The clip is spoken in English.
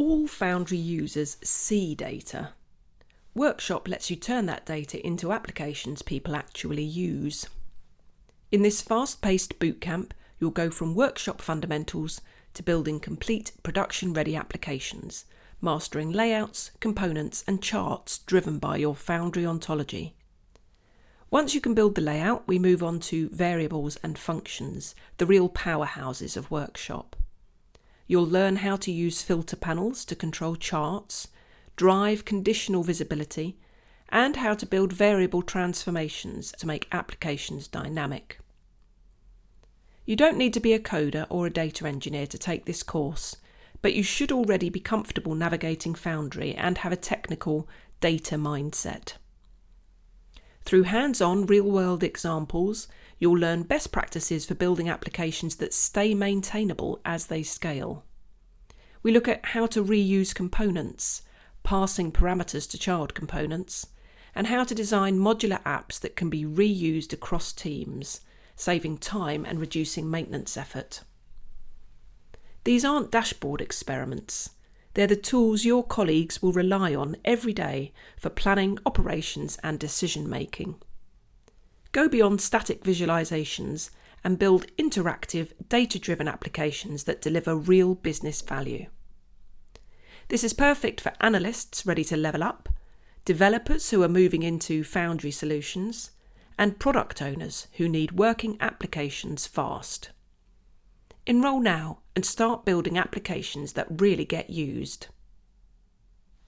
All Foundry users see data. Workshop lets you turn that data into applications people actually use. In this fast-paced bootcamp, you'll go from workshop fundamentals to building complete production-ready applications, mastering layouts, components and charts driven by your Foundry Ontology. Once you can build the layout, we move on to variables and functions, the real powerhouses of Workshop. You'll learn how to use filter panels to control charts, drive conditional visibility, and how to build variable transformations to make applications dynamic. You don't need to be a coder or a data engineer to take this course, but you should already be comfortable navigating Foundry and have a technical data mindset. Through hands-on real-world examples, you'll learn best practices for building applications that stay maintainable as they scale. We look at how to reuse components, passing parameters to child components, and how to design modular apps that can be reused across teams, saving time and reducing maintenance effort. These aren't dashboard experiments. They're the tools your colleagues will rely on every day for planning, operations and decision-making. Go beyond static visualizations and build interactive, data-driven applications that deliver real business value. This is perfect for analysts ready to level up, developers who are moving into Foundry solutions, and product owners who need working applications fast. Enroll now and start building applications that really get used.